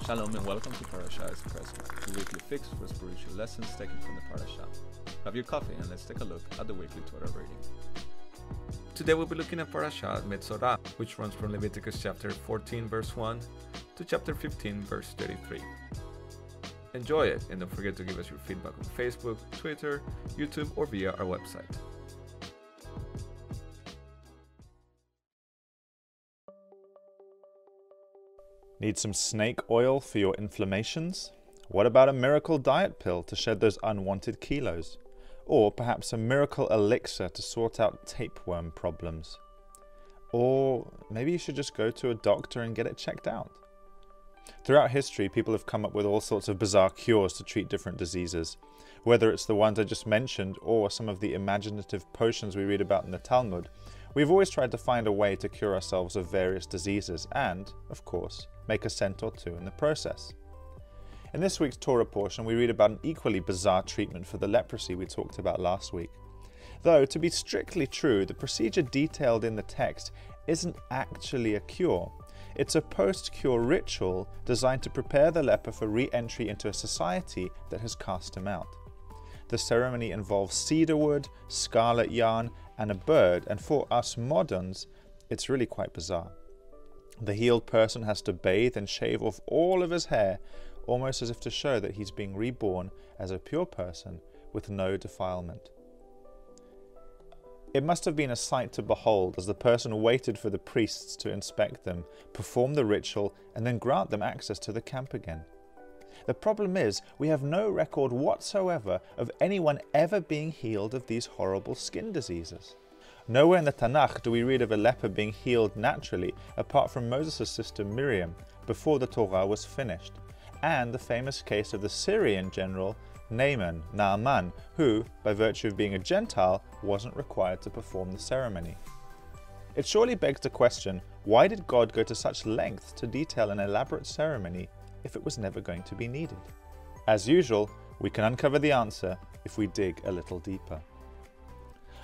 Shalom and welcome to Parasha Espresso, the weekly fix for spiritual lessons taken from the Parasha. Grab your coffee and let's take a look at the weekly Torah reading. Today we'll be looking at Parashat Metzora, which runs from Leviticus chapter 14 verse 1 to chapter 15 verse 33. Enjoy it and don't forget to give us your feedback on Facebook, Twitter, YouTube or via our website. Need some snake oil for your inflammations? What about a miracle diet pill to shed those unwanted kilos? Or perhaps a miracle elixir to sort out tapeworm problems? Or maybe you should just go to a doctor and get it checked out. Throughout history, people have come up with all sorts of bizarre cures to treat different diseases. Whether it's the ones I just mentioned or some of the imaginative potions we read about in the Talmud, we've always tried to find a way to cure ourselves of various diseases and, of course, make a cent or two in the process. In this week's Torah portion, we read about an equally bizarre treatment for the leprosy we talked about last week. Though, to be strictly true, the procedure detailed in the text isn't actually a cure. It's a post-cure ritual designed to prepare the leper for re-entry into a society that has cast him out. The ceremony involves cedar wood, scarlet yarn, and a bird, and for us moderns, it's really quite bizarre. The healed person has to bathe and shave off all of his hair, almost as if to show that he's being reborn as a pure person with no defilement. It must have been a sight to behold as the person waited for the priests to inspect them, perform the ritual, and then grant them access to the camp again. The problem is, we have no record whatsoever of anyone ever being healed of these horrible skin diseases. Nowhere in the Tanakh do we read of a leper being healed naturally, apart from Moses' sister Miriam, before the Torah was finished, and the famous case of the Syrian general Naaman, who, by virtue of being a Gentile, wasn't required to perform the ceremony. It surely begs the question, why did God go to such lengths to detail an elaborate ceremony if it was never going to be needed? As usual, we can uncover the answer if we dig a little deeper.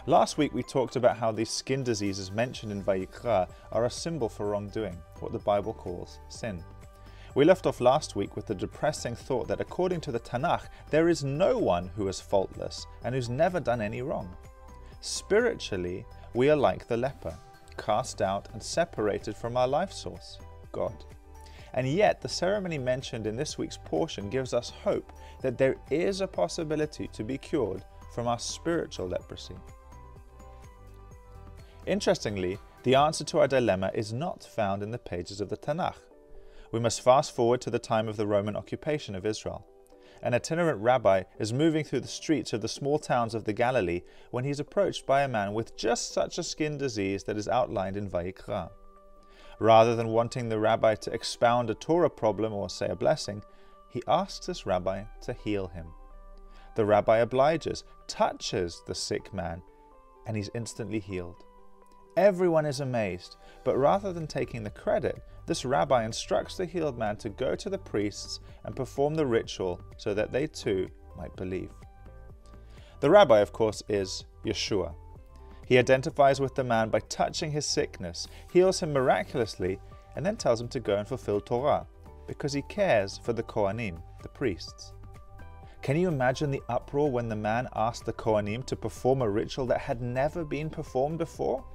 Last week we talked about how these skin diseases mentioned in 𝗣𝗿𝗀𝗵 are a symbol for wrongdoing, what the Bible calls sin. We left off last week with the depressing thought that according to the Tanakh, there is no one who is faultless and who's never done any wrong. Spiritually, we are like the leper, cast out and separated from our life source, God. And yet, the ceremony mentioned in this week's portion gives us hope that there is a possibility to be cured from our spiritual leprosy. Interestingly, the answer to our dilemma is not found in the pages of the Tanakh. We must fast forward to the time of the Roman occupation of Israel. An itinerant rabbi is moving through the streets of the small towns of the Galilee when he is approached by a man with just such a skin disease that is outlined in 𝗣𝗿𝗀𝗵. Rather than wanting the rabbi to expound a Torah problem or say a blessing, he asks this rabbi to heal him. The rabbi obliges, touches the sick man, and he's instantly healed. Everyone is amazed, but rather than taking the credit, this rabbi instructs the healed man to go to the priests and perform the ritual so that they too might believe. The rabbi, of course, is Yeshua. He identifies with the man by touching his sickness, heals him miraculously, and then tells him to go and fulfill Torah, because he cares for the Kohanim, the priests. Can you imagine the uproar when the man asked the Kohanim to perform a ritual that had never been performed before?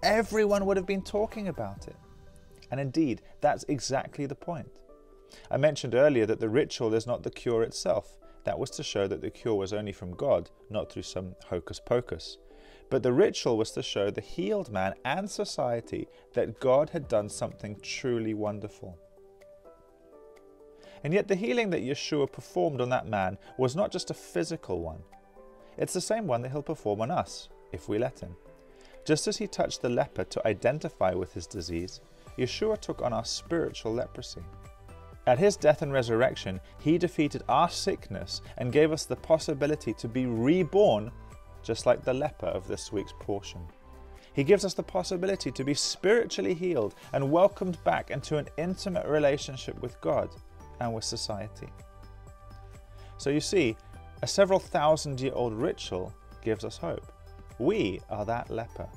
Everyone would have been talking about it. And indeed, that's exactly the point. I mentioned earlier that the ritual is not the cure itself. That was to show that the cure was only from God, not through some hocus pocus. But the ritual was to show the healed man and society that God had done something truly wonderful. And yet the healing that Yeshua performed on that man was not just a physical one. It's the same one that he'll perform on us, if we let him. Just as he touched the leper to identify with his disease, Yeshua took on our spiritual leprosy. At his death and resurrection, he defeated our sickness and gave us the possibility to be reborn, just like the leper of this week's portion. He gives us the possibility to be spiritually healed and welcomed back into an intimate relationship with God and with society. So you see, a several thousand-year-old ritual gives us hope. We are that leper.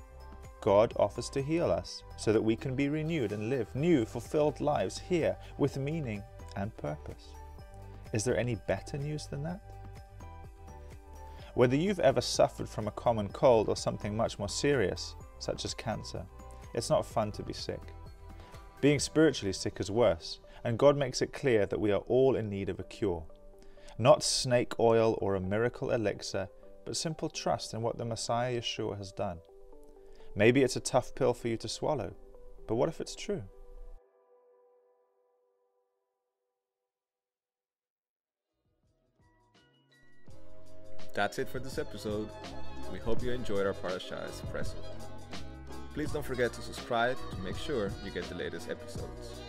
God offers to heal us so that we can be renewed and live new, fulfilled lives here with meaning and purpose. Is there any better news than that? Whether you've ever suffered from a common cold or something much more serious, such as cancer, it's not fun to be sick. Being spiritually sick is worse, and God makes it clear that we are all in need of a cure. Not snake oil or a miracle elixir, but simple trust in what the Messiah Yeshua has done. Maybe it's a tough pill for you to swallow, but what if it's true? That's it for this episode. We hope you enjoyed our Parasha Espresso. Please don't forget to subscribe to make sure you get the latest episodes.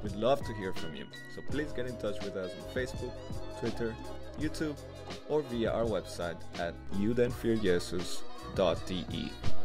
We'd love to hear from you, so please get in touch with us on Facebook, Twitter, YouTube, or via our website at 𝗍𝗴𝗶𝘀𝗵.de.